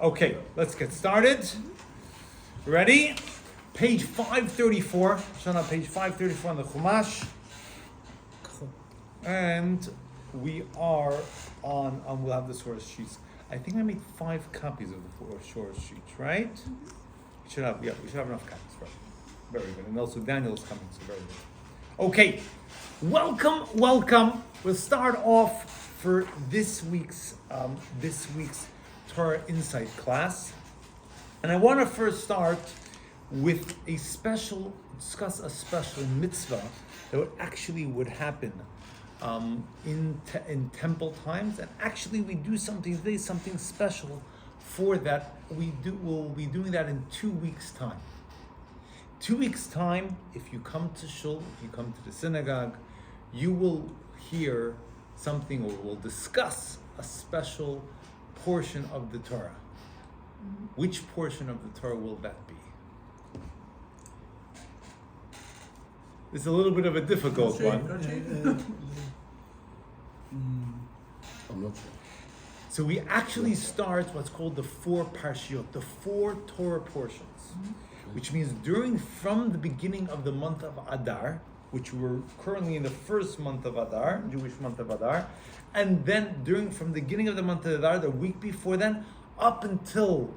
Okay, let's get started. Ready? Page 534. Shana, page 534 on the Chumash. And we are on we'll have the source sheets. I think I made 5 copies of the source sheets, right? We should have enough copies, right? Very good. And also Daniel is coming, so very good. Okay, welcome. We'll start off for this week's Torah Insight class, and I want to first start with discuss a special mitzvah that actually would happen in temple times, and actually we do something today, something special for that. We'll be doing that in 2 weeks' time. 2 weeks' time, if you come to shul, if you come to the synagogue, you will hear something, or we'll discuss a special portion of the Torah. Mm-hmm. Which portion of the Torah will that be? It's a little bit of a difficult one. I'm not sure. So we actually start what's called the 4 parshiot, the 4 Torah portions, which means from the beginning of the month of Adar, which we're currently in the first month of Adar, Jewish month of Adar, and then from the beginning of the month of Adar, the week before then, up until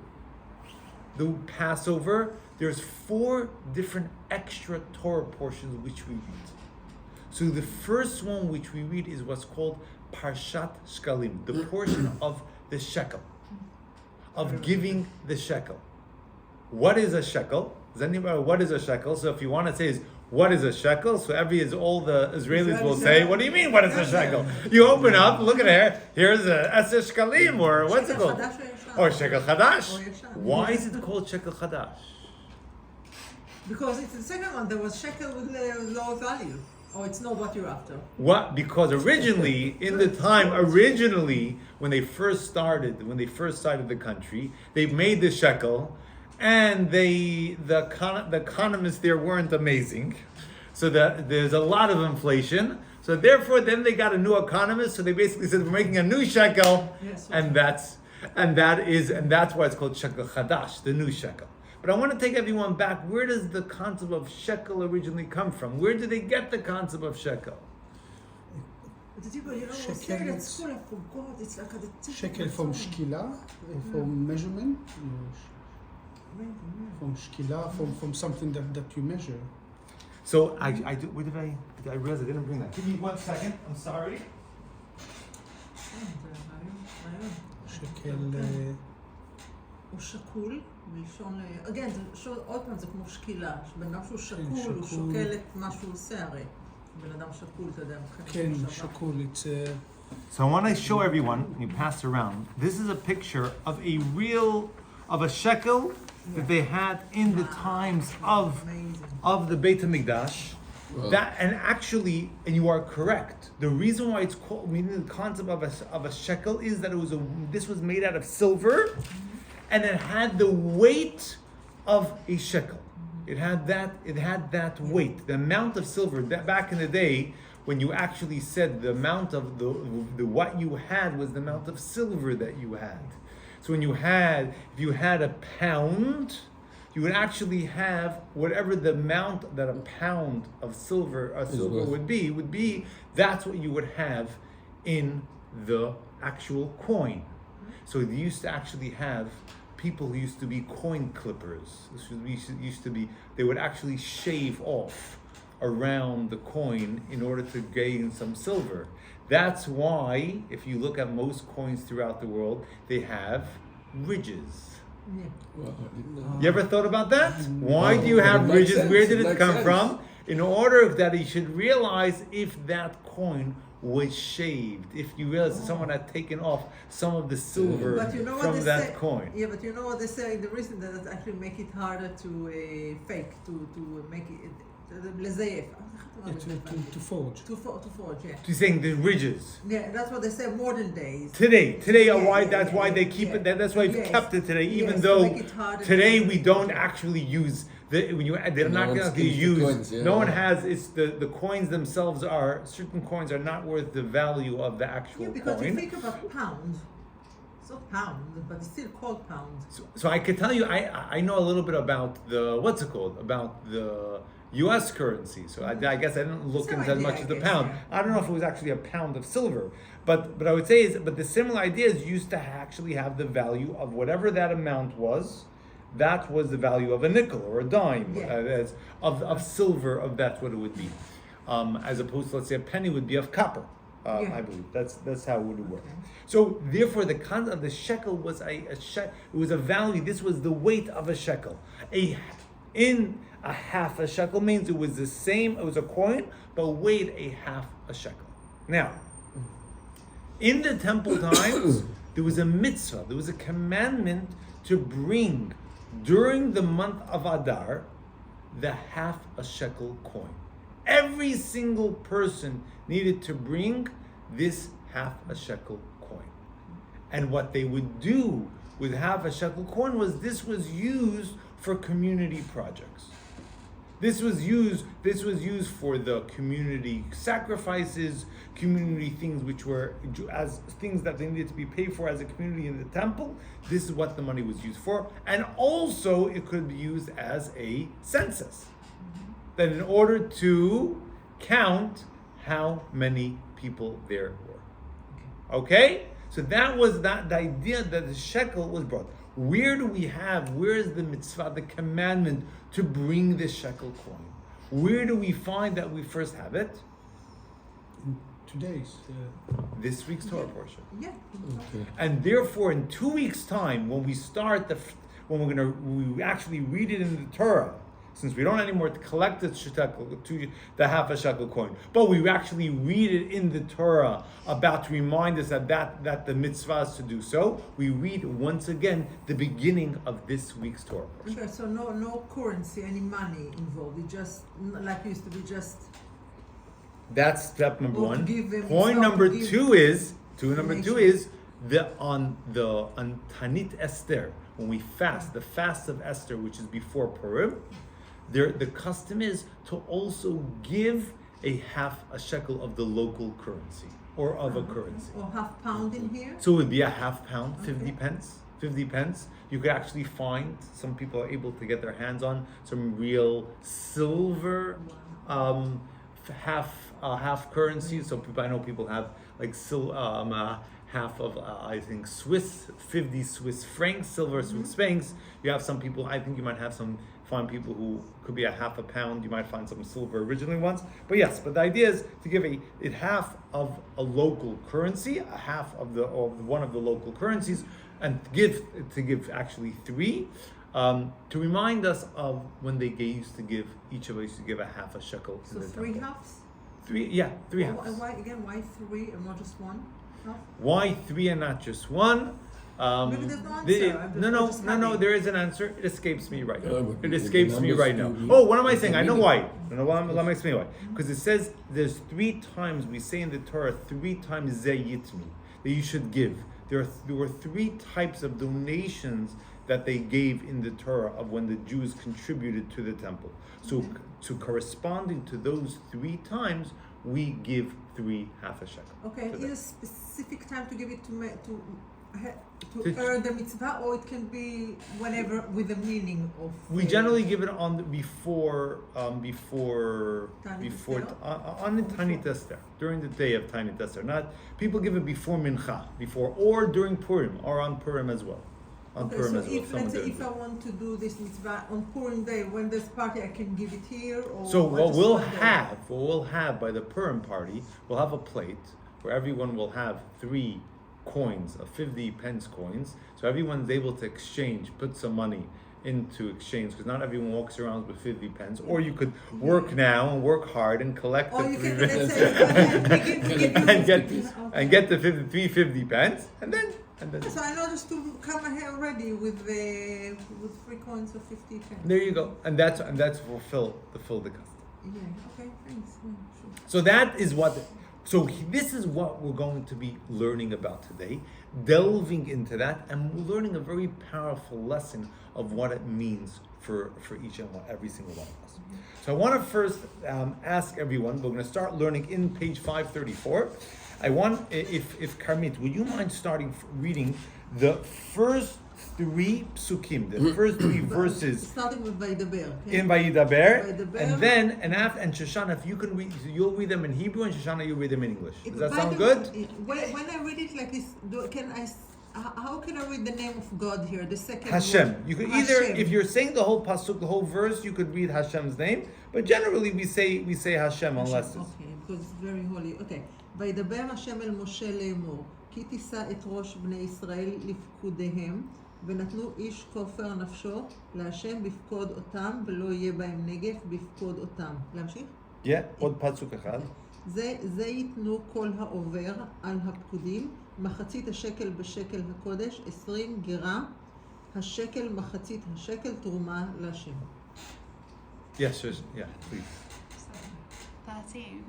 the Passover, there's 4 different extra Torah portions which we read. So the first one which we read is what's called Parshat Shekalim, the portion of the shekel, of giving the shekel. What is a shekel? Does anybody know what is a shekel? So if you want to say what is a shekel? So all the Israelis will say, what do you mean, what is a shekel? You open up, look at here, here's a Eser Shekalim, or what's it called? Or Shekel Chadash. Why is it called Shekel Chadash? Because it's the second one, there was shekel with low value. Or it's not what you're after. What? Because originally, when they first started the country, they made the shekel, and the economists there weren't amazing, so that there's a lot of inflation. So therefore, then they got a new economist. So they basically said, we're making a new shekel, yes, and that's why it's called shekel chadash, the new shekel. But I want to take everyone back. Where does the concept of shekel originally come from? Where did they get the concept of shekel? Shekel from shkila, from measurement. From shkila, from something that you measure. So I realize I didn't bring that. Give me 1 second. I'm sorry. Shekel. הוא שקול, בלשון, again, עוד פעם זה כמו שקילה, שבן אדם שהוא שקול, הוא שוקל את מה שהוא עושה הרי. בן אדם שקול, אתה יודע, כן, שקול, it's So I want to show everyone, and you pass around, this is a picture of a shekel that they had in the times of the Beit HaMikdash. And you are correct. The reason why it's called, meaning the concept of a shekel is that this was made out of silver, and it had the weight of a shekel. It had that weight, the amount of silver. That back in the day, when you actually said the amount of the what you had was the amount of silver that you had. So if you had a pound, you would actually have whatever the amount that a pound of silver would be. That's what you would have in the actual coin. So they used to actually have people who used to be coin clippers. They would actually shave off around the coin in order to gain some silver. That's why, if you look at most coins throughout the world, they have ridges. Yeah. You ever thought about that? Why do you have ridges? Where did it come from? In order that you should realize if that coin was shaved, if you realize that someone had taken off some of the silver from that coin. Yeah, but you know what they say, the reason that it actually make it harder to fake, to make it, לזייף. To forge. To forge, yeah. You're saying the ridges. Yeah, that's what they say modern days. Today, that's why they keep it. That's why we've kept it today, even though today we don't actually use they're not going to use. Coins, yeah. No one has. It's the coins themselves certain coins are not worth the value of the actual because coin. you think about pounds. It's not pound, but it's still called pound. So I could tell you, I know a little bit about about the U.S. currency. So I guess I didn't look Same into as idea, much I as the guess, pound. yeah. I don't know if it was actually a pound of silver, but I would say but the similar ideas used to actually have the value of whatever that amount was. That was the value of a nickel or a dime, Yeah. of silver. That's what it would be, as opposed to, let's say, a penny would be of copper. I believe that's how it would work. Okay. So therefore, the concept of the shekel was it was a value. This was the weight of a shekel. In a half a shekel means it was the same. It was a coin, but weighed a half a shekel. Now, in the temple times, there was a mitzvah. There was a commandment to bring during the month of Adar the half a shekel coin. Every single person needed to bring this half a shekel coin. And what they would do with half a shekel coin was this was used for community projects. This was used for the community sacrifices, community things which were as things that they needed to be paid for as a community in the temple. This is what the money was used for. And also it could be used as a census. That in order to count how many people there were. Okay? So that was the idea that the shekel was brought. Where is the mitzvah, the commandment to bring the shekel coin? Where do we find that we first have it? Today's. This week's Torah portion. Yeah. Okay. And therefore, in 2 weeks' time, when we start we actually read it in the Torah, since we don't anymore collect the half a shekel coin, but we actually read it in the Torah about to remind us that the mitzvah is to do so. We read once again the beginning of this week's Torah portion. Okay, so no currency, any money involved. It just like it used to be just. That's step number Or to one. give them Point some- number to give two is on information. Tanit Esther, when we fast, the fast of Esther, which is before Purim, the custom is to also give a half a shekel of the local currency or of a currency. Or half pound in here. So it would be a half pound, 50 Okay. pence. 50 pence. You could actually find, some people are able to get their hands on some real silver half currency. So I know people have like half of I think 50 Swiss francs, silver Swiss francs. You have some people, I think you might find people who could be a half a pound. You might find some silver originally ones. But yes, the idea is to give a half of a local currency, a half of one of the local currencies, and to give actually three, to remind us of when they used to give, each of us used to give a half a shekel. So in the three temple. halves. Three halves. Why three and not just one? Half? Why three and not just one? Maybe there's no answer. I'm just No. having- There is an answer. It escapes me right now. Yeah, but It the escapes me numbers right now. do- Oh, what am I saying? the I know meaning. why. Let me explain why. Because it says there's 3 times we say in the Torah 3 times zeyitmi that you should give. There were 3 types of donations that they gave in the Torah of when the Jews contributed to the temple. So corresponding to those 3 times, we give 3 half a shekel. Okay, for is that. a specific time to give it to To- earn the mitzvah, or it can be whenever with the meaning of. We generally give it on before Tiny Esther? on the Tiny Esther, during the day of Tiny Esther. Not people give it before Mincha, or during Purim, or on Purim as well. On Okay, Purim so as well. if Someone let's say did if it. I want to do this mitzvah on Purim day when there's party, I can give it here, or So or what just we'll one day? have by the Purim party, we'll have a plate where everyone will have 3 coins of 50 pence coins. So everyone's able to put some money into exchange, because not everyone walks around with 50 pence. Or you could work now and work hard and collect Or the you 3 can pence let's say we give you and get the 350 pence, and then So I know just to come here already with 3 coins of 50 pence. there you go, and that's fulfill the custom. Yeah. Okay. Thanks. Yeah, sure. So that is this is what we're going to be learning about today, delving into that, and we're learning a very powerful lesson of what it means for each and every single one of us. So I want to first ask everyone, we're going to start learning in page 534, I want, if Karmit, would you mind reading the first 3 psukim, the first 3 verses starting with וידבר, כן? in Vayidaber, וידבר. and Shoshana, if you can read, you'll read them in Hebrew, and Shoshana, you'll read them in English. Does that sound good? When I read it like this, how can I read the name of God here? The second Hashem. word? You could either, Hashem. if you're saying the whole pasuk, the whole verse, you could read Hashem's name, but generally we say Hashem unless it's... Okay, because it's very holy. Okay. וידבר השם אל משה לאמור, כי תישא את ראש בני ישראל לפקודיהם, ונתנו איש כופר נפשו להשם בפקוד אותם, ולא יהיה בהם נגף בפקוד אותם. להמשיך? עוד פסוק אחד. זה ייתנו כל העובר על הפקודים, מחצית השקל בשקל הקודש, 20 גרה, השקל מחצית השקל תרומה להשם. Yes, please. 13.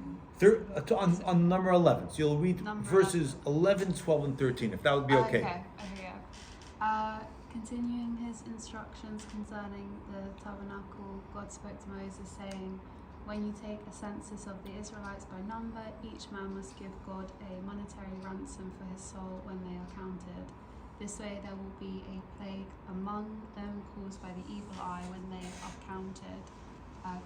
On number 11. So you'll read Number verses 11, 12, and 13, if that would be okay. Okay, yeah. Continuing his instructions concerning the tabernacle, God spoke to Moses saying, when you take a census of the Israelites by number, each man must give God a monetary ransom for his soul when they are counted. This way there will be a plague among them caused by the evil eye when they are counted.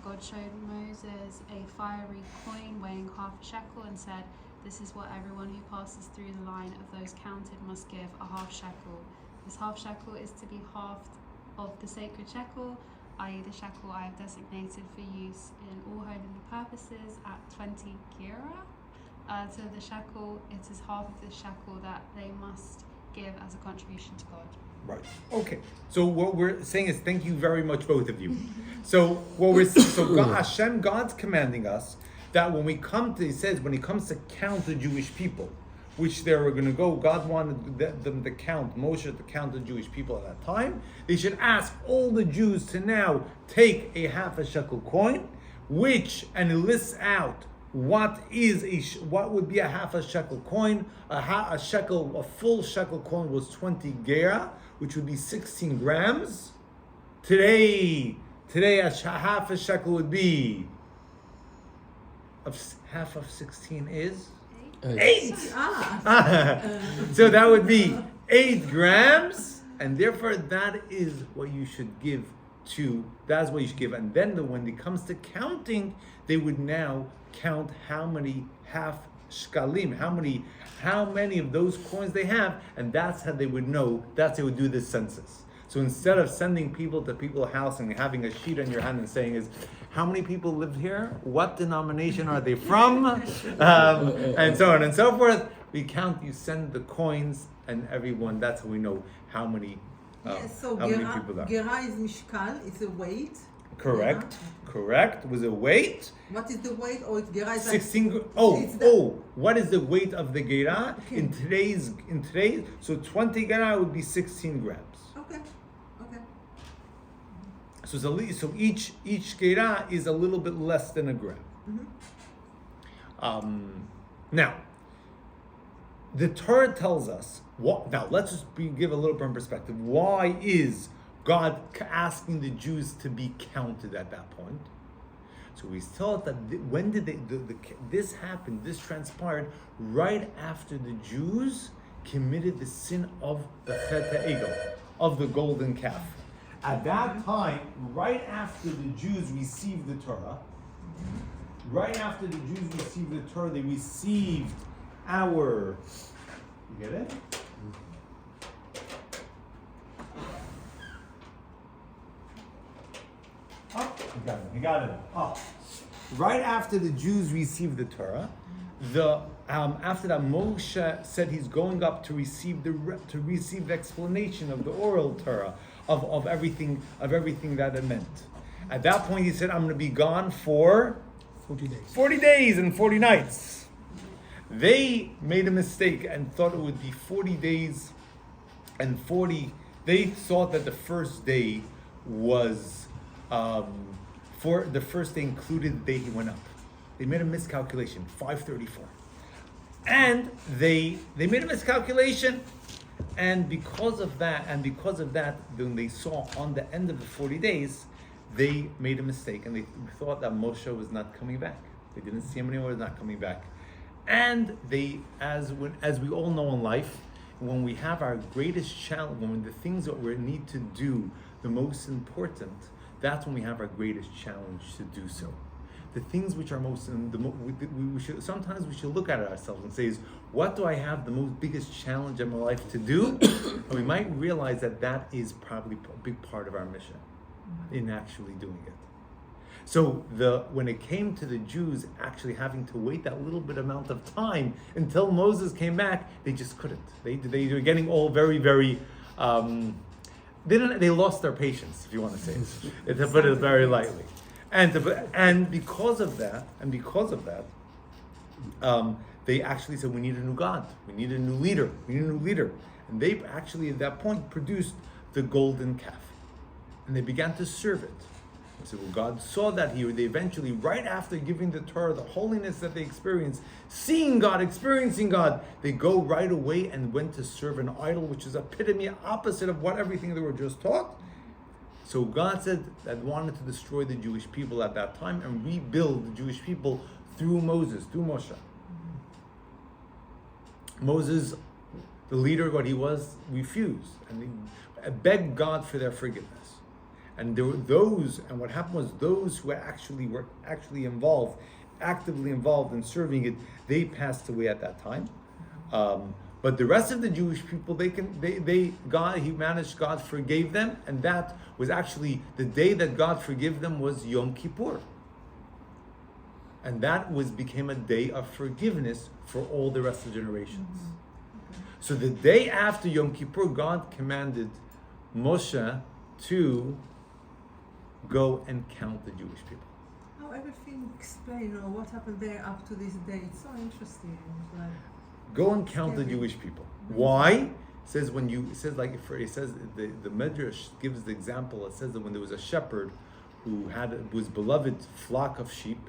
God showed Moses a fiery coin weighing half a shekel and said, this is what everyone who passes through the line of those counted must give, a half shekel. This half shekel is to be halved of the sacred shekel, i.e. the shekel I have designated for use in all holy purposes at 20 gerah. So the shekel, it is half of the shekel that they must give as a contribution to God. Right. Okay. So what we're saying is, thank you very much, both of you. So Hashem, God's commanding us that when we come to, he says, when he comes to count the Jewish people, which they were going to go, God wanted them to count, Moshe to count the Jewish people at that time. They should ask all the Jews to now take a half a shekel coin, and it lists out what would be a half a shekel coin. A full shekel coin was 20 gerah, which would be 16 grams. Today half a shekel would be, half of 16 is? 8! So that would be 8 grams, and therefore that is what you should give that's what you should give. And then when it comes to counting, they would now count how many half shkalim, how many of those coins they have, and that's how they would know, that's how they would do this census. So instead of sending people to people's house and having a sheet on your hand and saying how many people live here? What denomination are they from? And so on and so forth. We count, you send the coins, and everyone, that's how we know how many so how many people there are. גרה is משקל, it's a weight. Correct. Was it weight? What is the weight? It's gera is 16. What is the weight of the gera in today's? So 20 gera would be 16 grams. Okay. So each gera is a little bit less than a gram. Now, the Torah tells us what. Now let's just give a little bit of perspective. Why is God asking the Jews to be counted at that point? So we thought that when did this happen? This transpired right after the Jews committed the sin of the Chet HaEgel, of the golden calf. At that time, right after the Jews received the Torah, they received our. You get it? Oh, you got it. Oh. Right after the Jews received the Torah, after that Moshe said he's going up to receive the explanation of the oral Torah of everything that it meant. At that point, he said, "I'm going to be gone for 40 days. 40 days and 40 nights." They made a mistake and thought it would be 40 days and 40. They thought that the first day was. For the first day included the day he went up. They made a miscalculation, 5:34. And they made a miscalculation, and because of that, when they saw on the end of the 40 days, they made a mistake, and they thought that Moshe was not coming back. They didn't see him anymore, he was not coming back. And as we all know in life, when we have our greatest challenge, when the things that we need to do the most important, that's when we have our greatest challenge to do so. The things which are most, sometimes we should look at it ourselves and say, what do I have the most biggest challenge in my life to do? And we might realize that is probably a big part of our mission in actually doing it. So when it came to the Jews actually having to wait that little bit amount of time until Moses came back, they just couldn't. They were getting all very, very, they lost their patience, if you want to say it, to put it very lightly. And because of that, they actually said, we need a new God. We need a new leader. And they actually at that point produced the golden calf. And they began to serve it. So when God saw that here, they eventually, right after giving the Torah, the holiness that they experienced, seeing God, experiencing God, they go right away and went to serve an idol, which is epitome opposite of what everything they were just taught. So God said that wanted to destroy the Jewish people at that time and rebuild the Jewish people through Moses, through Moshe. Moses, the leader, what he was, refused and they begged God for their forgiveness. And there were those, and what happened was those who were actually involved, actively involved in serving it, they passed away at that time. But the rest of the Jewish people, God forgave them, and that was actually the day that God forgave them was Yom Kippur. And that became a day of forgiveness for all the rest of the generations. So the day after Yom Kippur, God commanded Moshe to go and count the Jewish people. How everything explained, or what happened there up to this day, it's so interesting. It's like, go and count the Jewish people. Why? It says the Medrash gives the example. It says that when there was a shepherd who had his beloved flock of sheep,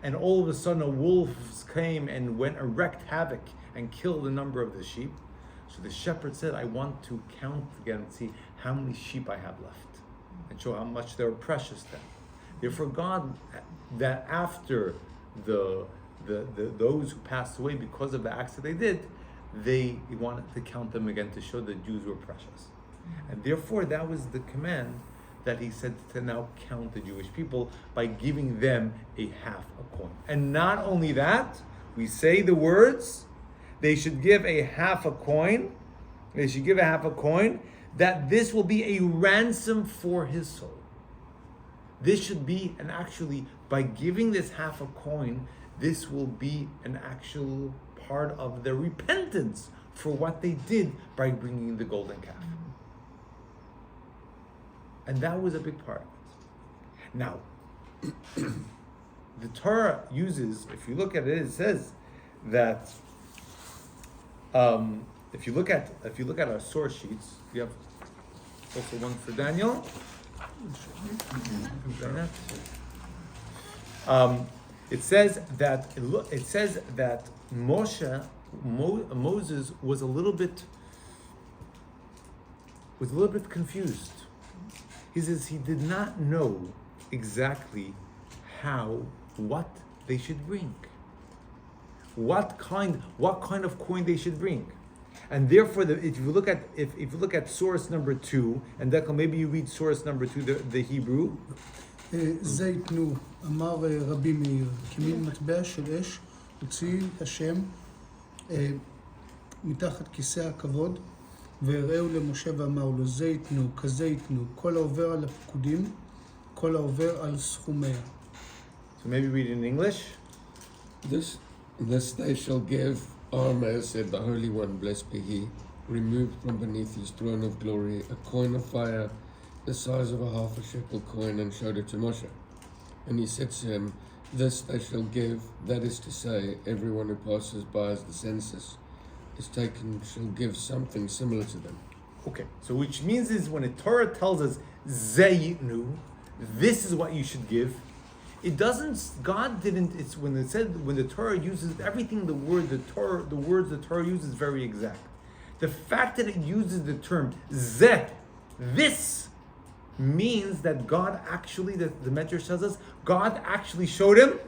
and all of a sudden a wolves came and went and wreaked havoc and killed a number of the sheep. So the shepherd said, I want to count again and see how many sheep I have left, and show how much they were precious then. Therefore, God, that after those who passed away because of the acts that they did, they wanted to count them again to show the Jews were precious. And therefore, that was the command that he said to now count the Jewish people by giving them a half a coin. And not only that, we say the words, they should give a half a coin. They should give a half a coin, that this will be a ransom for his soul. This should be by giving this half a coin, this will be an actual part of their repentance for what they did by bringing the golden calf. And that was a big part of it. Now, the Torah uses, if you look at it, it says that if you look at our source sheets, we have also one for Daniel. It says that Moses was a little bit confused. He says he did not know exactly what they should bring, what kind of coin they should bring, and therefore, if you look at source number 2, and Declan, maybe you read source number 2, the Hebrew. זה יתנו, אמר רבי מאיר, כמין מטבע של אש, הוציא השם מתחת כיסא הכבוד, והראהו למשה ואמר לו, זה יתנו, כזה יתנו, כל העובר על הפקודים, כל העובר על סכומיה. So maybe read it in English. This they shall give, Aramaic said, the Holy One, blessed be he, removed from beneath his throne of glory a coin of fire the size of a half a shekel coin, and showed it to Moshe. And he said to him, this they shall give, that is to say, everyone who passes by as the census is taken shall give something similar to them. Okay, so which means is when the Torah tells us, Zayitnu, this is what you should give, it doesn't, God didn't, it's when the Torah uses everything, the words the Torah uses very exact. The fact that it uses the term Zeh, this, means that God actually, the Medrash tells us, God actually showed him,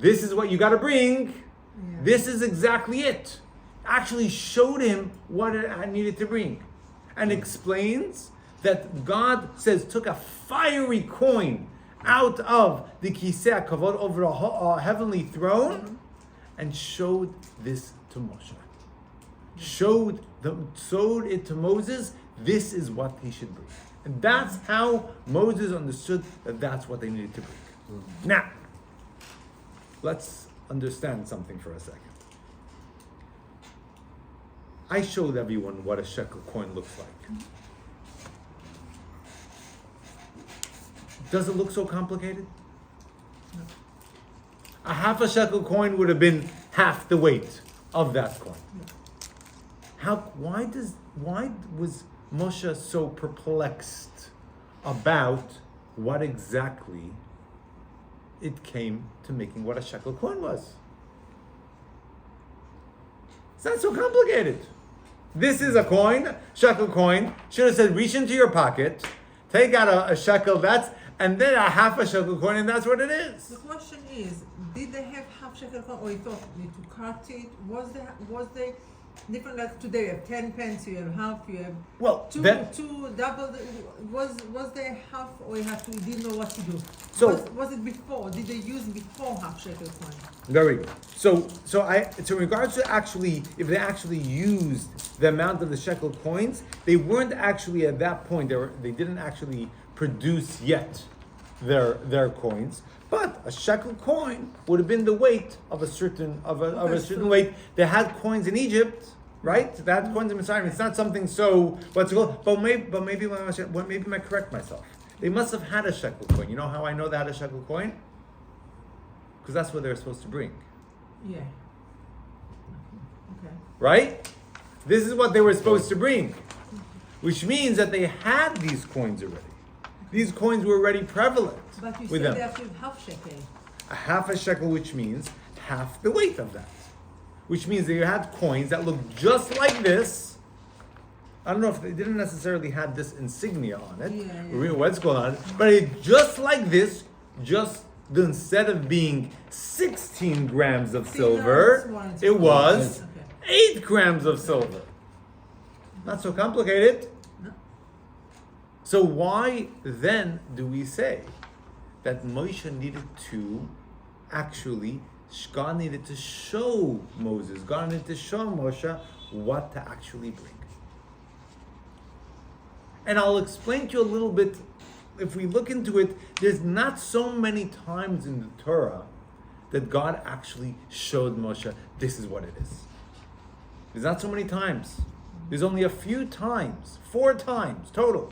this is what you got to bring, Yeah. This is exactly it. Actually showed him what it needed to bring. And explains that God says took a fiery coin out of the Kisei HaKavod over a heavenly throne and showed this to Moshe. Showed it to Moses, this is what he should bring. And that's how Moses understood that that's what they needed to bring. Now, let's understand something for a second. I showed everyone what a shekel coin looks like. Does it look so complicated? No. A half a shekel coin would have been half the weight of that coin. Why was Moshe so perplexed about what exactly it came to making what a shekel coin was? It's not so complicated. This is a coin, shekel coin. Should have said, reach into your pocket, take out a shekel, and then a half a shekel coin, and that's what it is. The question is, did they have half shekel coin, or you thought you need to cut it? Was they different? Like today, you have 10 pence, you have half, you have two double. Was there half, or you didn't know what to do? So was it before? Did they use before half shekel coin? Very good. So in regards to actually, if they actually used the amount of the shekel coins, they weren't actually at that point. They didn't actually produce yet their coins. But a shekel coin would have been the weight of a certain weight. They had coins in Egypt, right? They had coins in Mitzrayim. It's not something so what's it called? But maybe am I correct myself? They must have had a shekel coin. You know how I know they had a shekel coin? Because that's what they're supposed to bring. Yeah. Okay. Right? This is what they were supposed to bring. Which means that they had these coins already. These coins were already prevalent But you with said them. they have to have half shekel. A half a shekel, which means half the weight of that. Which means they had coins that looked just like this. I don't know if they didn't necessarily have this insignia on it, or what's going on, but it just like this, just instead of being 16 grams of silver, it was 8 grams of silver. Not so complicated. No. So why then do we say that Moshe needed to actually, God needed to show Moses, God needed to show Moshe what to actually bring? And I'll explain to you a little bit, if we look into it, there's not so many times in the Torah that God actually showed Moshe, this is what it is. There's not so many times. There's only a few times, 4 times total,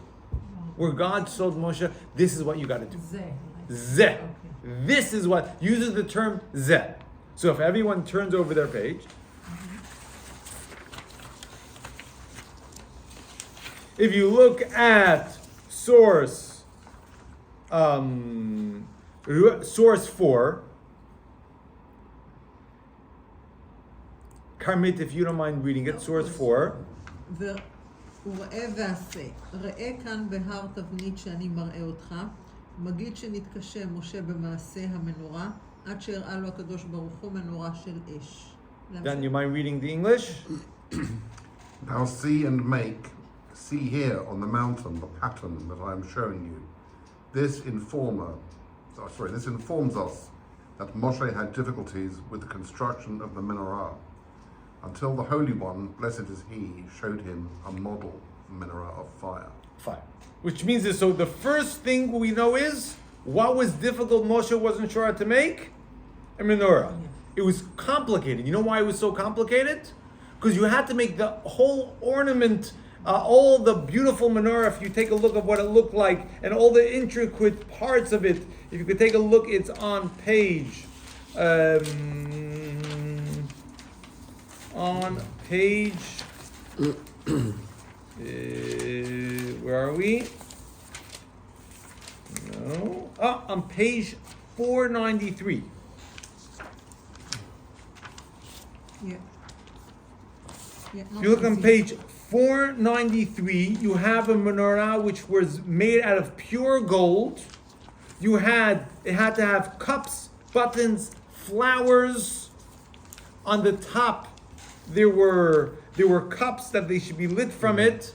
where God showed Moshe, this is what you got to do. Zeh. Okay. This is what, uses the term zeh. So if everyone turns over their page, if you look at source 4, Karmit, if you don't mind reading it, source 4. וראה ועשה, ראה כאן בהר תבנית שאני מראה אותך, מגיד שנתקשה משה במעשה המנורה, עד שהראה לו הקדוש ברוך הוא מנורה של אש. Dan, you mind reading the English? Now see and make, see here on the mountain the pattern that I am showing you. This informs us that Moshe had difficulties with the construction of the menorah, until the Holy One, blessed is He, showed him a model menorah of fire. Fine. Which means this, so the first thing we know is, what was difficult Moshe wasn't sure how to make? A menorah. It was complicated. You know why it was so complicated? Because you had to make the whole ornament, all the beautiful menorah, if you take a look at what it looked like, and all the intricate parts of it, if you could take a look, it's on page, where are we? No. On page 493. Yeah. If you look on page 493, you have a menorah which was made out of pure gold. It had to have cups, buttons, flowers, On the top, there were cups that they should be lit from it.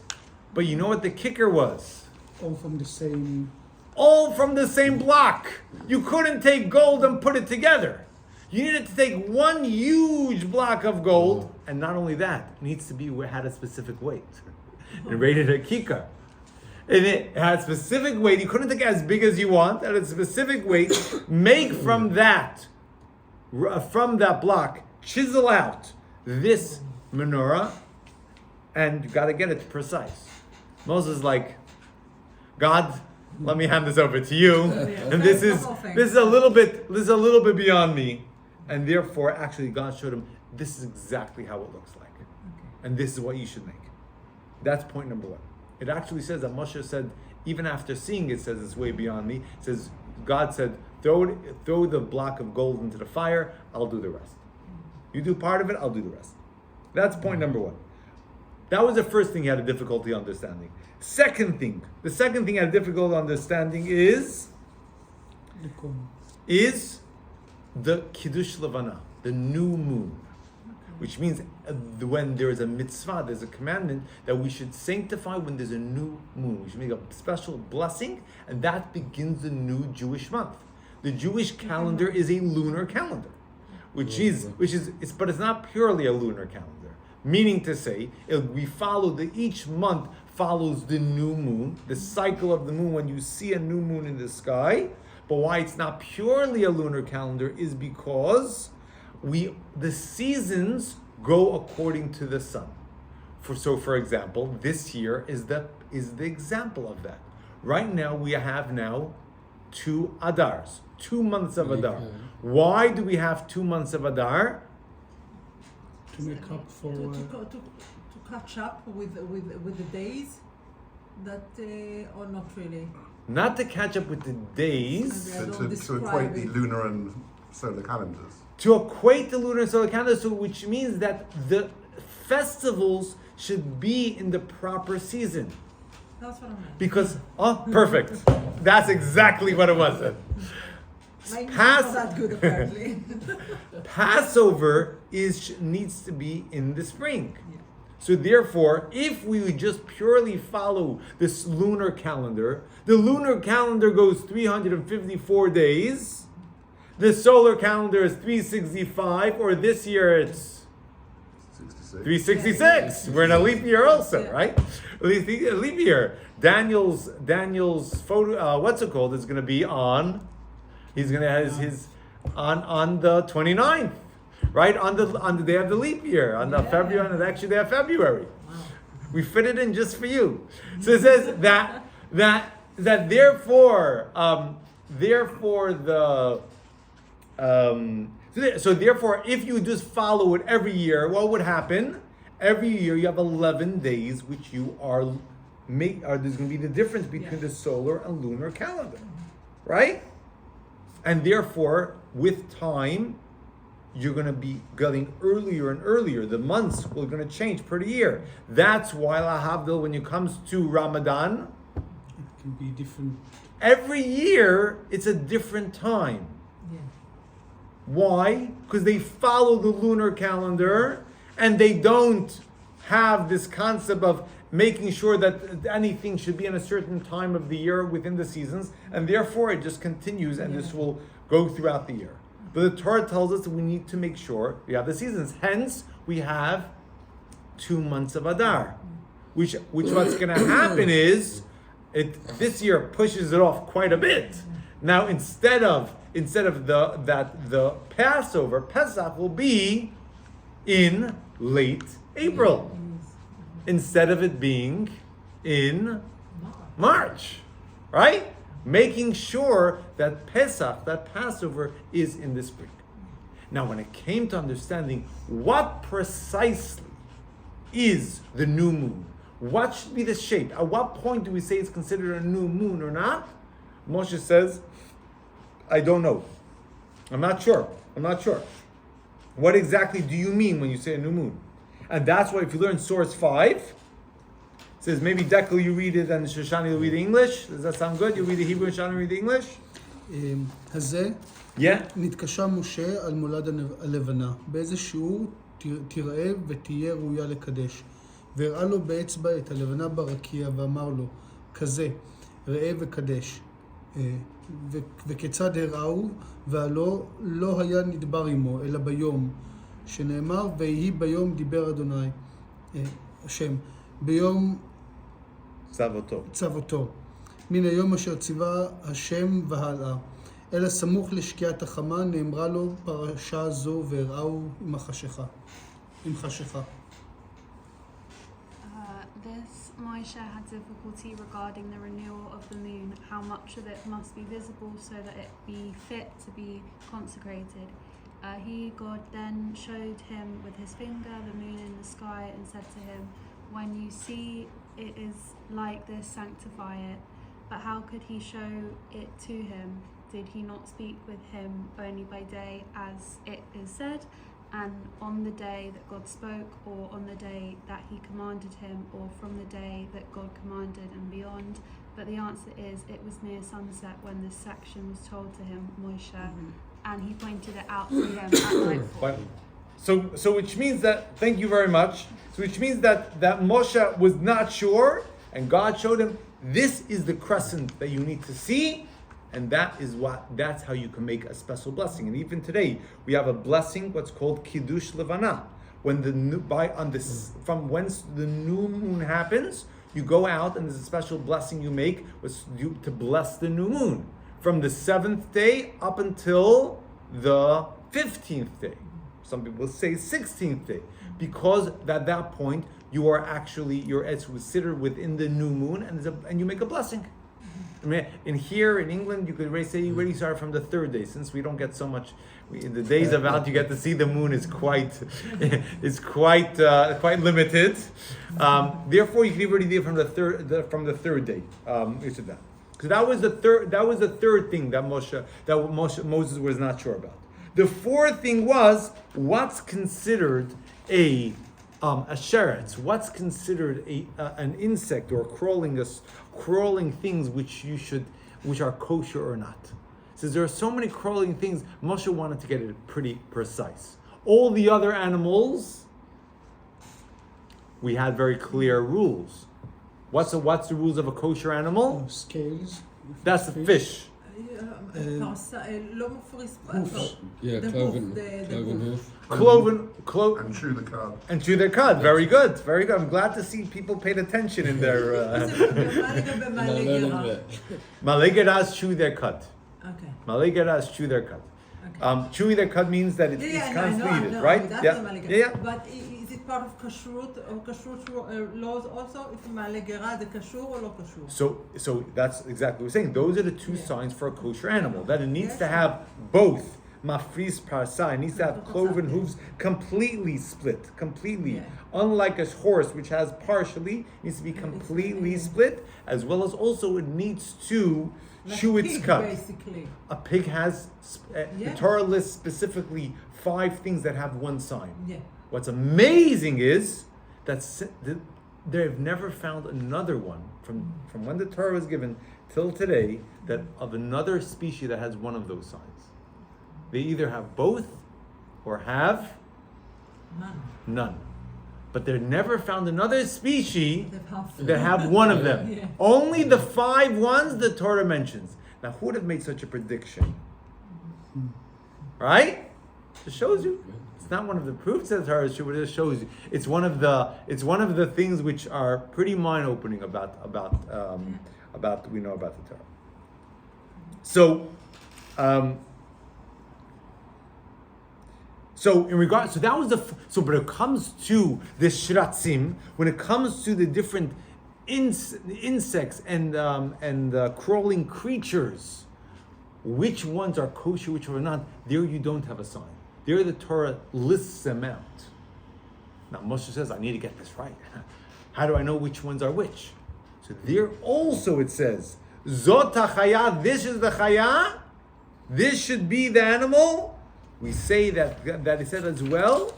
But you know what the kicker was? All from the same. All from the same block. You couldn't take gold and put it together. You needed to take one huge block of gold, and not only that, it needs to be had a specific weight. It rated a kikar. And it had specific weight. You couldn't take it as big as you want. At a specific weight, make from that block, chisel out this menorah, and you got to get it precise. Moses is like, God, let me hand this over to you, and this is a little bit beyond me, and therefore, actually, God showed him this is exactly how it looks like, and this is what you should make. That's point number one. It actually says that Moshe said, even after seeing it, says it's way beyond me. It says God said, throw the block of gold into the fire. I'll do the rest. You do part of it. I'll do the rest. That's point number one. That was the first thing he had a difficulty understanding. The second thing he had a difficulty understanding is the Kiddush Levana, the new moon. Which means when there is a mitzvah, there's a commandment that we should sanctify when there's a new moon. We should make a special blessing, and that begins the new Jewish month. The Jewish calendar is a lunar calendar, but it's not purely a lunar calendar. Meaning to say, each month follows the new moon, the cycle of the moon when you see a new moon in the sky. But why it's not purely a lunar calendar is because the seasons go according to the sun. For example, this year is the example of that. Right now we have 2 Adars, 2 months of Adar. Why do we have 2 months of Adar? To make up for. To catch up with the days that or not really. Not to catch up with the days. To equate the lunar and solar calendars. To equate the lunar and solar calendar, which means that the festivals should be in the proper season. That's what I meant. Because, perfect. That's exactly what it was. My English is not that good, apparently. Passover needs to be in the spring. Yeah. So therefore, if we would just purely follow this lunar calendar, the lunar calendar goes 354 days. The solar calendar is 365, or this year it's 366. We're in a leap year also, right? A leap year. Daniel's photo, what's it called? Is going to be on. He's going to have his on the 29th, right? On the day of the leap year, on the February, on the actual day of February. Wow. We fit it in just for you. So it says that therefore if you just follow it every year, what would happen? Every year you have 11 days, which you there's going to be the difference between the solar and lunar calendar, right? And therefore, with time, you're going to be getting earlier and earlier. The months are going to change per year. That's why lahavdil, when it comes to Ramadan, it can be different. Every year, it's a different time. Yeah. Why? Because they follow the lunar calendar, and they don't have this concept of making sure that anything should be in a certain time of the year within the seasons, and therefore it just continues, and this will go throughout the year. But the Torah tells us that we need to make sure we have the seasons. Hence, we have 2 months of Adar, which what's going to happen is this year pushes it off quite a bit. Now, instead of the Passover, Pesach will be in late April, instead of it being in March, right? Making sure that Pesach, that Passover, is in the spring. Now, when it came to understanding what precisely is the new moon, what should be the shape, at what point do we say it's considered a new moon or not? Moshe says, I don't know. I'm not sure. What exactly do you mean when you say a new moon? And that's why if you learn source 5, it says maybe Dekel you read it and Shoshani you read the English. Does that sound good? You read the Hebrew and Shoshani read the English? הזה Yeah. נתקשה משה על מולד הלבנה. באיזה שיעור תראה ותהיה ראויה לקדש. והראה לו באצבע את הלבנה ברקיע ואמר לו, כזה, ראה וקדש. וכיצד הראו, והלא לא היה נדבר עמו, אלא ביום, שנאמר, ויהי ביום דיבר אדוני, השם, ביום צוותו. מן היום אשר ציווה השם והלאה. אלא סמוך לשקיעת החמה נאמרה לו פרשה זו והראו עם חשיכה. This Moshe had difficulty regarding the renewal of the moon, how much of it must be visible so that it be fit to be consecrated. God then showed him with his finger the moon in the sky and said to him, when you see it is like this, sanctify it. But how could he show it to him? Did he not speak with him only by day, as it is said, and on the day that God spoke, or on the day that he commanded him, or from the day that God commanded and beyond? But the answer is, it was near sunset when this section was told to him, Moshe, and he pointed it out to them at nightfall. So which means that, thank you very much. So which means that Moshe was not sure, and God showed him, this is the crescent that you need to see, and that's how you can make a special blessing. And even today, we have a blessing, what's called Kiddush Levana. When from whence the new moon happens, you go out and there's a special blessing you make to bless the new moon. From the 7th day up until the 15th day. Some people say 16th day. Because at that point, you're considered within the new moon and you make a blessing. I mean, here in England, you could say you already start from the 3rd day, since we don't get so much. The days about you get to see the moon is quite limited. Therefore, you can already do it from the 3rd day. So that was the third thing that Moses was not sure about. The 4th thing was what's considered a sheretz, what's considered an insect or crawling things which are kosher or not. Since there are so many crawling things, Moshe wanted to get it pretty precise. All the other animals, we had very clear rules. What's the rules of a kosher animal? Scales. That's the fish. Cloven And chew the cud. and chew their cud. Very good, very good. I'm glad to see people paid attention in their. Malegeras chew their cud. Okay. Malegeras chew their cud. Chewing their cud means that it's constantly eaten, right? Yeah. But is it part of kashrut or kashrut laws also? If malegera the kashrut or lo kashrut? So that's exactly what we're saying. Those are the two signs for a kosher animal. That it needs to have both mafris parsa. It needs to have cloven hooves completely split, completely. Yeah. Unlike a horse, which has partially, it needs to be completely split, as well as also it needs to chew its cud. Basically. A pig has, the Torah lists specifically 5 things that have one sign. Yeah. What's amazing is that they've never found another one from when the Torah was given till today that of another species that has one of those signs. They either have both or have none. But they've never found another species that have one of them. Yeah. Only the 5 ones the Torah mentions. Now, who would have made such a prediction? Right? It shows you. It's not one of the proofs of the Torah. It just shows you. It's one of the things which are pretty mind-opening about we know about the Torah. So. But it comes to the shiratzim, when it comes to the different insects and crawling creatures, which ones are kosher, which are not, there you don't have a sign. There the Torah lists them out. Now Moshe says, I need to get this right. How do I know which ones are which? So there also it says, Zot hachaya, this is the chaya, this should be the animal. We say that he said as well,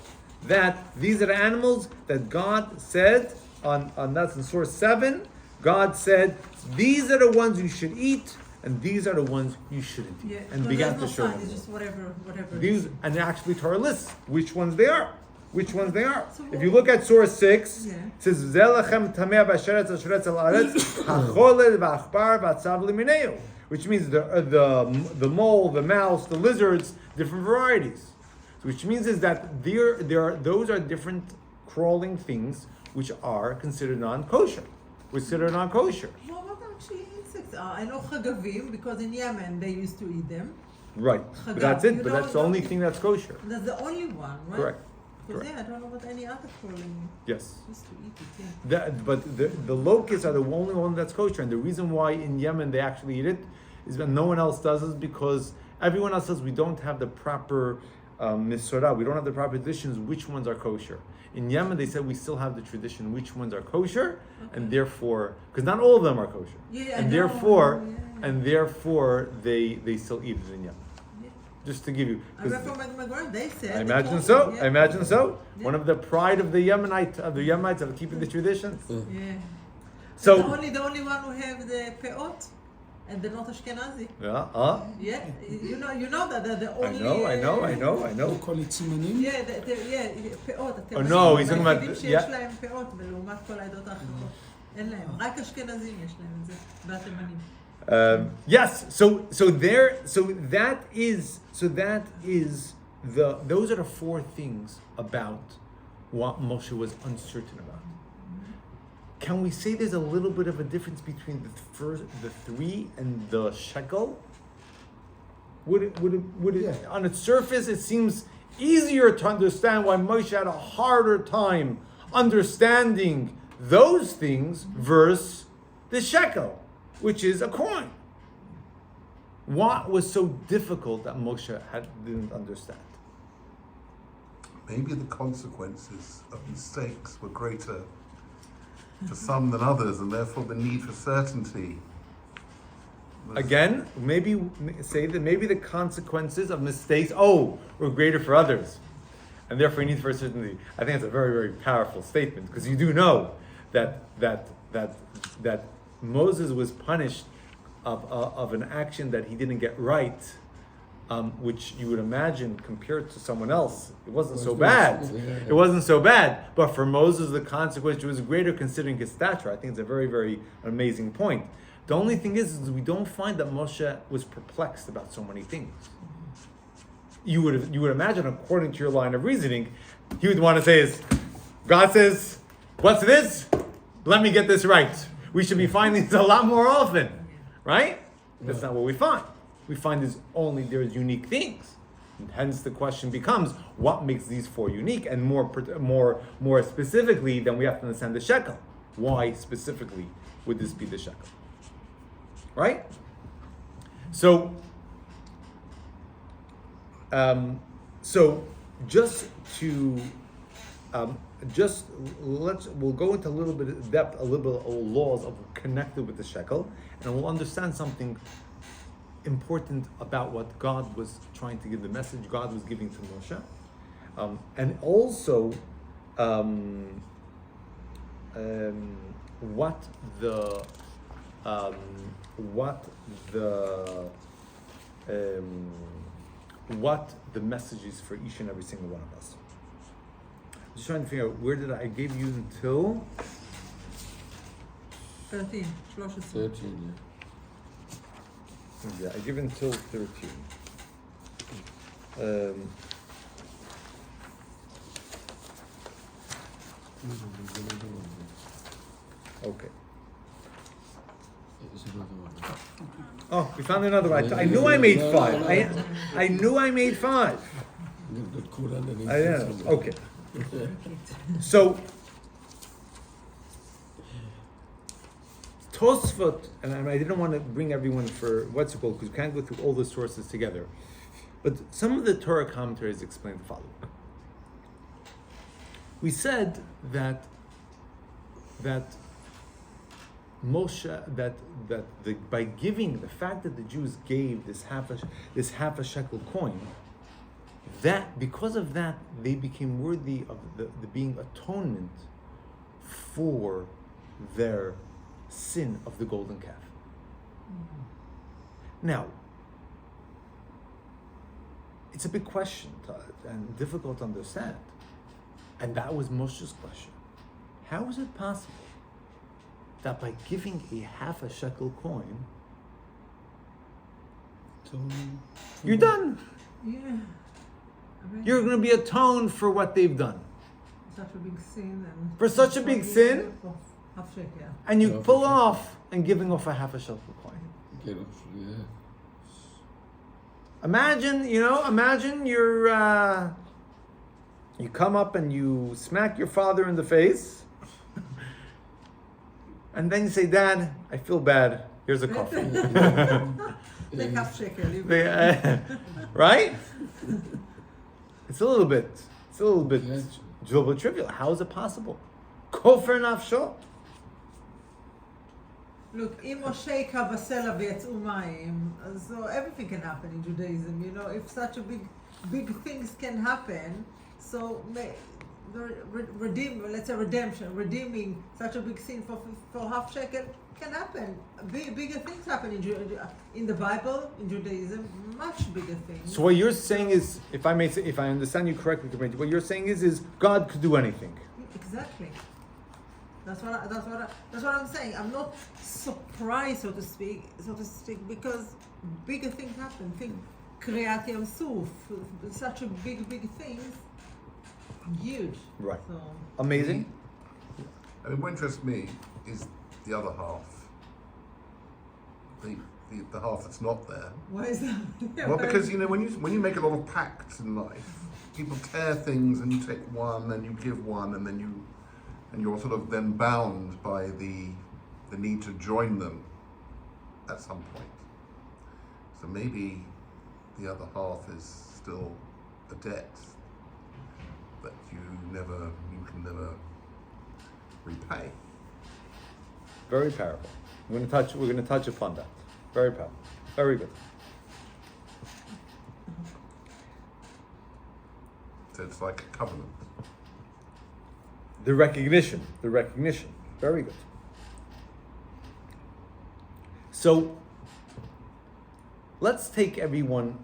that these are the animals that God said, on that's in source 7, God said, these are the ones you should eat, and these are the ones you shouldn't eat. Yeah, And no, began there's to show no sign, them. it's just whatever it These, is. and actually Torah lists which ones they are. Which ones they are. So If you look at Surah 6, Yeah. it says, Zelachem tameh b'asheretz asheretz al aretz, hacholed v'achbar v'atzav limineu, which means the mole, the mouse, the lizards, different varieties. So which means is that those are different crawling things which are considered non-kosher. Well, what actually insects are? I know chagavim, because in Yemen they used to eat them. Right. But that's it. But that's the only thing that's kosher. That's the only one, right? Correct. Because I don't know what any other crawling Yes. used to eat it, yeah. But the locusts are the only one that's kosher, and the reason why in Yemen they actually eat it is that no one else does is because everyone else says we don't have the proper misorah, we don't have the proper traditions which ones are kosher. In Yemen they said we still have the tradition which ones are kosher, and therefore, because not all of them are kosher, Yeah, I and know, therefore they still eat it in Yemen. Yeah. Just to give you, I read from my grandma, they said. I they imagine told so. me, I imagine so. Yeah. One of the pride of the Yemenites of keeping the traditions. Yeah. So the only one who have the peot, and they're not Ashkenazi. yeah, Yeah, you know that they're the only. I know. לא כל סימנים. פאות. Oh, no, he's talking about- היחידים שיש להם פאות, ולעומת כל העדות האחרות. אין להם, רק אשכנזים יש להם את זה, והתימנים. Yes. So those are the four things about what Moshe was uncertain about. Can we say there's a little bit of a difference between the 3 and the shekel? Would it Yeah. on its surface it seems easier to understand why Moshe had a harder time understanding those things versus the shekel, which is a coin. What was so difficult that Moshe didn't understand? Maybe the consequences of mistakes were greater for some than others, and therefore the need for certainty. Again, maybe say that maybe the consequences of mistakes were greater for others, and therefore you need for certainty. I think it's a very, very powerful statement, because you do know that Moses was punished of an action that he didn't get right, which you would imagine compared to someone else, it wasn't so bad. Yeah. It wasn't so bad. But for Moses, the consequence was greater considering his stature. I think it's a very, very amazing point. The only thing is we don't find that Moshe was perplexed about so many things. You would imagine, according to your line of reasoning, he would want to say is, God says, what's this? Let me get this right. We should be finding this a lot more often, right? That's not what we find. We find there's unique things. And hence the question becomes, what makes these 4 unique? And more specifically, then we have to understand the shekel. Why specifically would this be the shekel? Right? So just to we'll go into a little bit of depth, a little bit of laws connected with the shekel, and we'll understand something important about what God was trying to give, the message God was giving to Moshe, and also what the message is for each and every single one of us. I'm just trying to figure out where did I gave you until 13. 13, I give until 13. Okay. There's another one. Oh, we found another one. I knew I made 5. I knew I made 5. Got caught underneath I it know. somewhere. Okay. So Tosfot, and I didn't want to bring everyone for what's it called, because we can't go through all the sources together. But some of the Torah commentaries explain the following. We said that Moshe, by giving, the fact that the Jews gave this half a shekel coin, that because of that they became worthy of the being atonement for their sin of the golden calf. Now, it's a big question and difficult to understand. And that was Moshe's question. How is it possible that by giving a half a shekel coin, you're done? Yeah. You're going to be atoned for what they've done. Such a big sin. And For such a big sin? Half shekel. And you pull off and giving off a half a shekel coin. Get off, yeah. Imagine you're, you come up and you smack your father in the face. And then you say, Dad, I feel bad. Here's a coffee. Take half shekel. Right? It's a little bit Yeah. trivial. How is it possible? Kofer nafsho. Look, אם משה היכה בסלע ויצאו מים, so everything can happen in Judaism, you know, if such a big things can happen, so redeeming such a big sin for half shekel can happen. Bigger things happen in the Bible, in Judaism, much bigger things. So what you're saying is, if I understand you correctly, what you're saying is God could do anything. Exactly. That's what I'm saying. I'm not surprised, so to speak, because bigger things happen. Think Kriyat Yam Suf, such a big things, huge. Right. So, Amazing. I mean, what interests me is the other half. The half that's not there. why is that? Well, because when you make a lot of pacts in life, people tear things, and you take one, and you give one, and then you're sort of then bound by the need to join them at some point. So maybe the other half is still a debt that you can never repay. Very powerful. We're going to touch upon that. Very powerful. Very good. So it's like a covenant. The recognition. Very good. So let's take everyone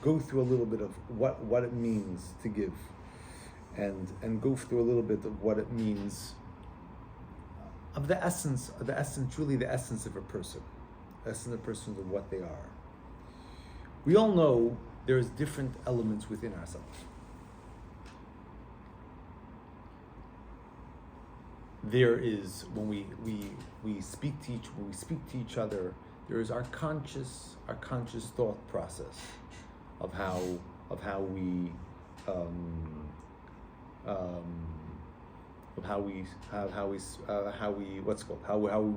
go through a little bit of what it means to give, and go through a little bit of what it means of the essence, truly the essence of a person, of what they are. We all know there's different elements within ourselves. There is, when we speak to each other, there is our conscious thought process of how we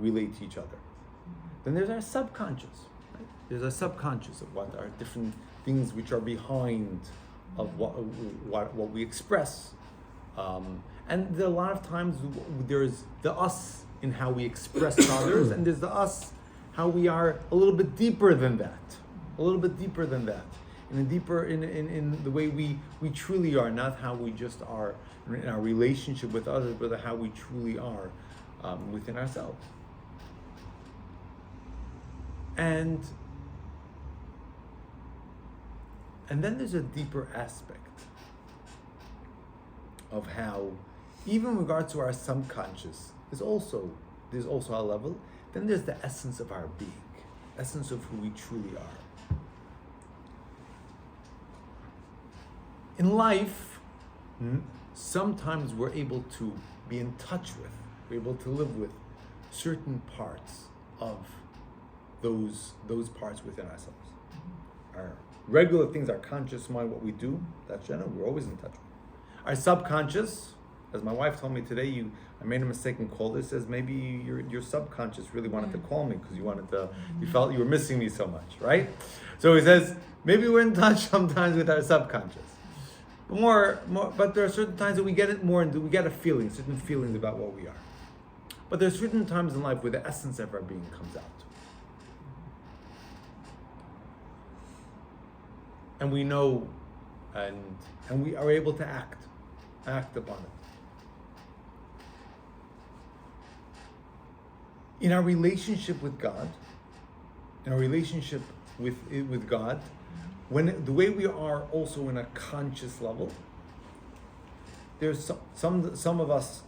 relate to each other. Then there's our subconscious. Right? There's our subconscious of what are different things which are behind of what we express. And there are a lot of times there's the us in how we express to others, and there's the us how we are a little bit deeper than that, in the way we truly are, not how we just are in our relationship with others, but how we truly are within ourselves. And then there's a deeper aspect of how, even in regard to our subconscious, there's also a level. Then there's the essence of our being, essence of who we truly are. In life, sometimes we're able to be in touch with, we're able to live with certain parts of those parts within ourselves. Our regular things, our conscious mind, what we do, that's general, we're always in touch with. Our subconscious, as my wife told me today, I made a mistake and called it, says maybe your subconscious really wanted to call me because you felt you were missing me so much, right? So he says, maybe we're in touch sometimes with our subconscious. But there are certain times that we get it more, and we get certain feelings about what we are. But there's certain times in life where the essence of our being comes out. And we know, and we are able to act upon it. In our relationship with God, in our relationship with God, when the way we are also in a conscious level, there's some of us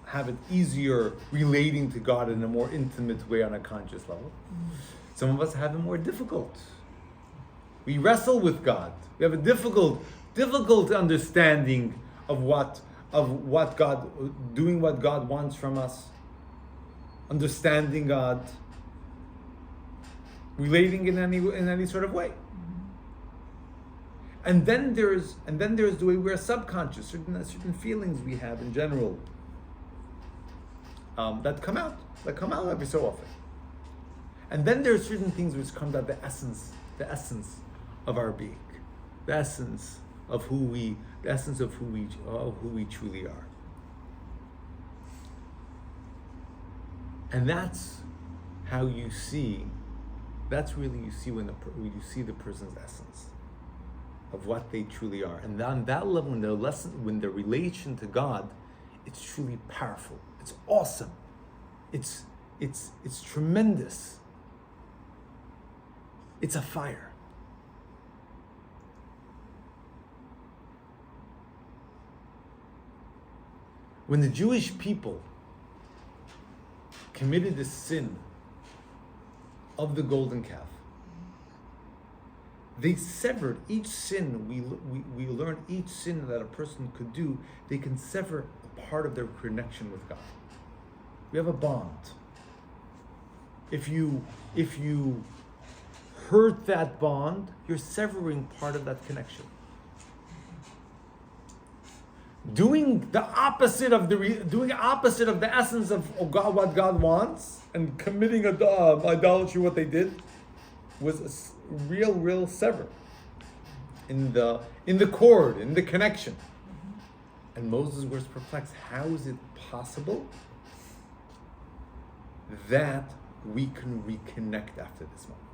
have it easier relating to God in a more intimate way on a conscious level. Some of us have it more difficult. We wrestle with God. We have a difficult understanding of what God, doing what God wants from us, understanding God, relating in any sort of way. And then there's the way we're subconscious, certain feelings we have in general that come out every so often. And then there's certain things which come out the essence of our being, the essence of who we truly are. And that's how you see. That's really you see when you see the person's essence of what they truly are. And on that level, when their relation to God, it's truly powerful. It's awesome. It's tremendous. It's a fire. When the Jewish people committed the sin of the golden calf, they severed each sin. We learn each sin that a person could do, they can sever a part of their connection with God. We have a bond. If you hurt that bond, you're severing part of that connection. Doing the opposite of the essence of God, what God wants, and committing idolatry, what they did, was a real sever in the cord, in the connection. And Moses was perplexed. How is it possible that we can reconnect after this moment?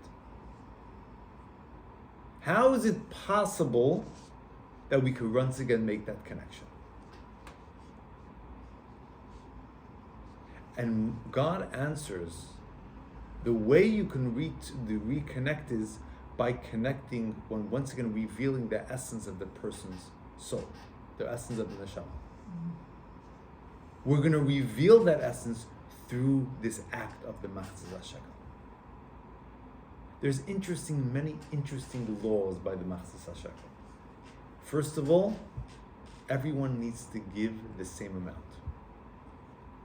How is it possible that we could once again make that connection? And God answers, the way you can reconnect is by connecting, once again revealing the essence of the person's soul, the essence of the neshama. We're going to reveal that essence through this act of the Machzor HaShekel. There's many interesting laws by the Machzor HaShekel. First of all, everyone needs to give the same amount.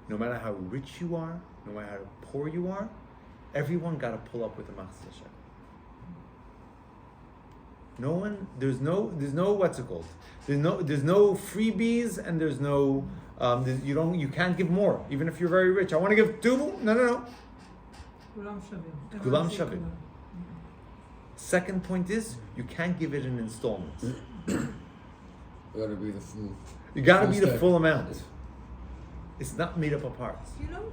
No matter how rich you are, no matter how poor you are, everyone got to pull up with the Machzor HaShekel. There's no what's it called? There's no freebies, and there's no you can't give more, even if you're very rich. I want to give two. No. Kulam shavim. Second point is you can't give it in installments. You gotta be the full. You gotta be the full amount. It's not made up of parts. You know,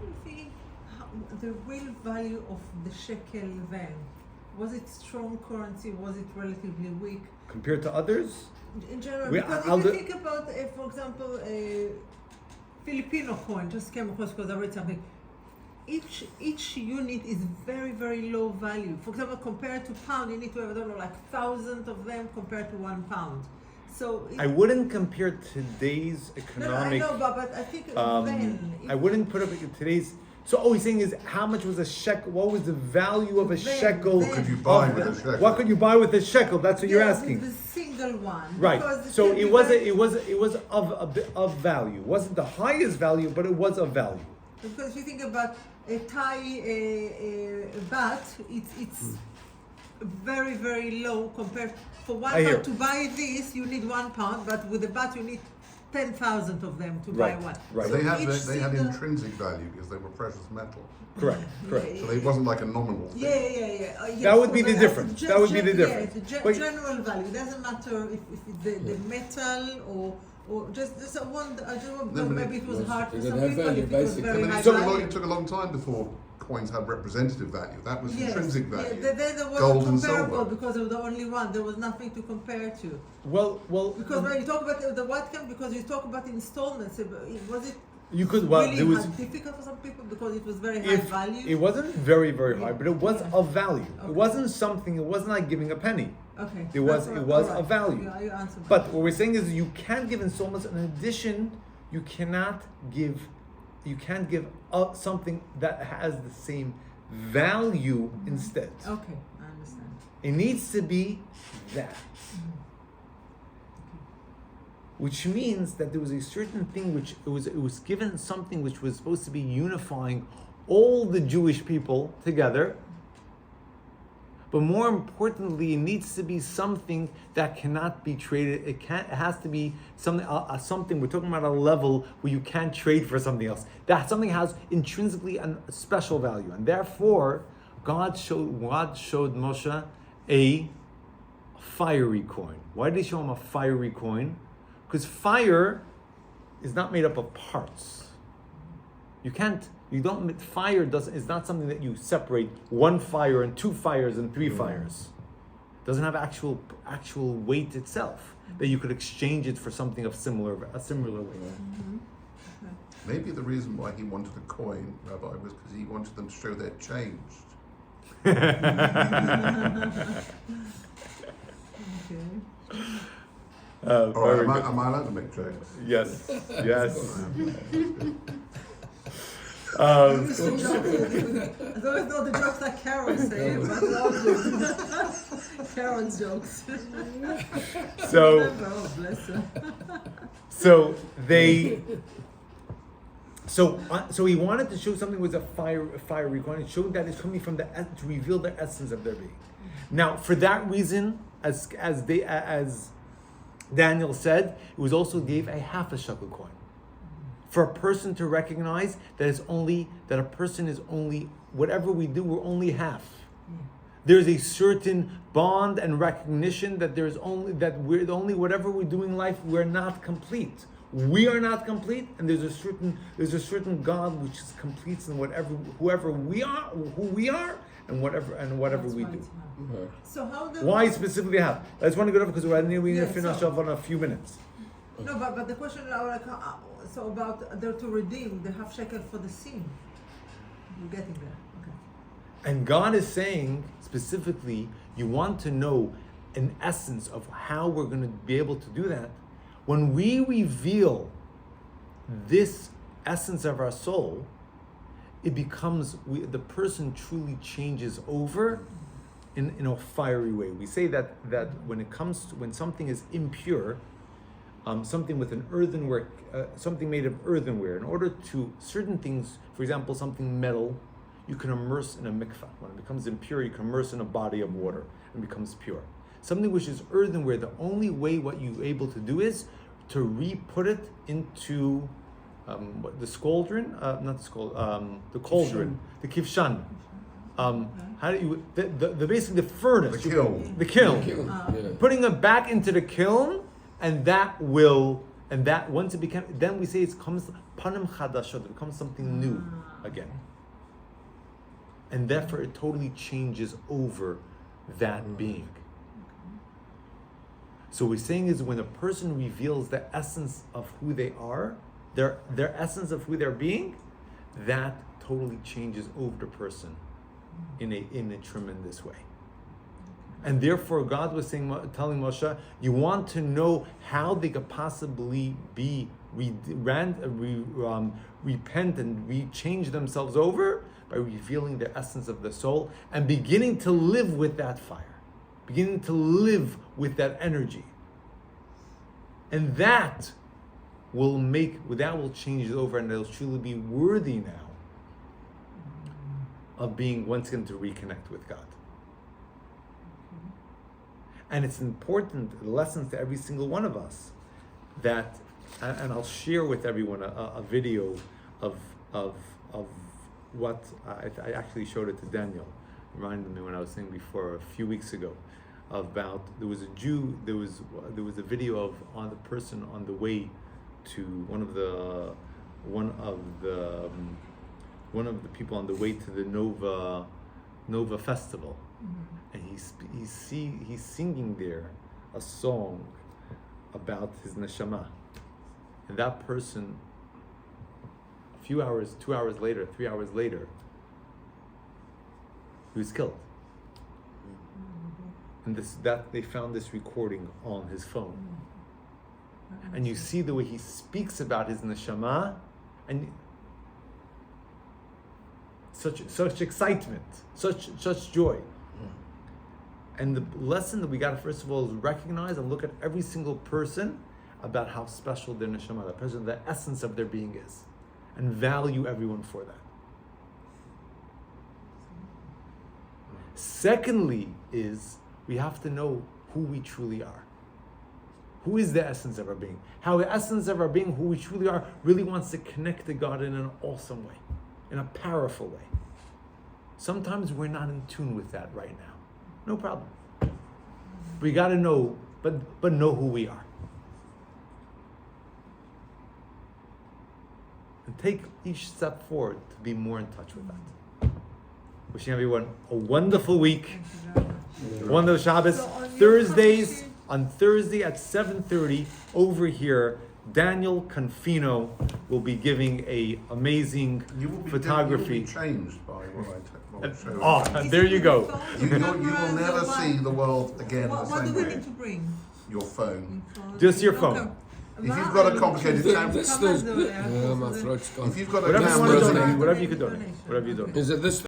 the real value of the shekel then, was it strong currency? Was it relatively weak? Compared to others? In general, because if you think about, for example, a Filipino coin, just came across because I read something. Each unit is very, very low value. For example, compared to pound, you need to have, like thousands of them compared to 1 pound. So I wouldn't compare today's economic. No, I know, but I think then. I wouldn't put up today's. So he's saying is how much was a shekel? What was the value of a shekel? What could you buy with a shekel? What could you buy with a shekel? That's what you're asking. The single one. Right. So it was of value. It wasn't the highest value, but it was of value. Because if you think about a Thai baht, it's very, very low compared. For 1 pound to buy this, you need 1 pound, but with the baht you need 10,000 of them to buy one. Right. So they had intrinsic value because they were precious metal. Correct. Yeah. So it wasn't like a nominal thing. Yeah. That would be the difference. That would be the difference. Yeah, general value. It doesn't matter if it's the metal or just one. I don't know. Maybe it was hard for some people. Value, it was very high It took a long time before coins had representative value. That was intrinsic value. They were Gold and comparable silver. because it was the only one. There was nothing to compare to. Well. Because when you talk about the what kind, because you talk about installments, was it You could, well, really there was, difficult for some people because it was very high if value? it wasn't very, very high, but it was Yeah. of value. Okay. It wasn't like giving a penny. Okay. It was That's a all right. value. You answered But that. what we're saying is you can't give installments. In addition, you can't give something that has the same value instead. Okay, I understand. It needs to be that. Which means that there was a certain thing which it was given something which was supposed to be unifying all the Jewish people together. But more importantly, it needs to be something that cannot be traded. It has to be something. We're talking about a level where you can't trade for something else. That something has intrinsically a special value, and therefore, God showed Moshe a fiery coin. Why did He show him a fiery coin? Because fire is not made up of parts. Fire is not something that you separate one fire and two fires and three fires. It doesn't have actual weight itself that you could exchange it for something of a similar weight. Maybe the reason why he wanted a coin, Rabbi, was because he wanted them to show they're changed. Okay. All Very right, good. am I allowed to make jokes? Yes. Yes. As always know the jokes that Karen said, but all good. Karen's jokes. So. Oh, bless her. So he wanted to show something was a fiery coin. It showed that it's coming from to reveal the essence of their being. Now, for that reason, as Daniel said, it was also gave a half a shekel coin for a person to recognize that a person is only whatever we do, we're only half. There's a certain bond and recognition that we're only whatever we do in life, we're not complete. We are not complete, and there's a certain God which is complete in whoever we are, who we are, and whatever we do. So how do Why specifically half? I just want to go over because we're going to finish so- off on a few minutes. No, but the question so about they're to redeem the half shekel for the sin. You're getting there. Okay. And God is saying specifically, you want to know an essence of how we're going to be able to do that. When we reveal this essence of our soul, it becomes, the person truly changes over in a fiery way. We say that when something is impure, something with an earthenware, something made of earthenware, in order to, certain things, for example, something metal, you can immerse in a mikvah. When it becomes impure, you can immerse in a body of water and becomes pure. Something which is earthenware, the only way what you're able to do is to re-put it into the cauldron, the cauldron, the kivshan. How do you, basically the furnace. The kiln. The kiln. Yeah. Putting it back into the kiln, and that once it becomes, then we say it comes panim chadashot, it becomes something new again. And therefore it totally changes over that being. So what we're saying is when a person reveals the essence of who they are, their essence of who they're being, that totally changes over the person in a tremendous way. And therefore God was telling Moshe, you want to know how they could possibly be repent and change themselves over by revealing the essence of the soul and beginning to live with that fire, beginning to live with that energy. And that will change it over, and they'll truly be worthy now of being once again to reconnect with God. And it's important, lessons to every single one of us, that, and I'll share with everyone a video of what I actually showed it to Daniel. Reminded me when I was saying before a few weeks ago about there was a Jew. There was a video of the person on the way to one of the people on the way to the Nova Festival. And he's singing there a song about his neshama, and that person few hours, 2 hours later, 3 hours later, he was killed. And they found this recording on his phone. And you see the way he speaks about his neshama, and such excitement, such joy. And the lesson that we got, first of all, is recognize and look at every single person about how special their neshama, the essence of their being is, and value everyone for that. Secondly is we have to know who we truly are. Who is the essence of our being? How the essence of our being, who we truly are, really wants to connect to God in an awesome way, in a powerful way. Sometimes we're not in tune with that right now. No problem. We got to know, but know who we are. And take each step forward to be more in touch with that. Wishing everyone a wonderful week. Wonderful Shabbos. On Thursday at 7:30 over here, Daniel Confino will be giving a amazing photography. You will be changed by what I show you. Oh, there you go. You will never see the world again the What same do we way. need to bring? Your phone. Just your phone. If you've got a complicated camera, This Thursday, my throat's gone. if you've got a Whatever you want to camera, donate, whatever you could donate, whatever you donate. Is it this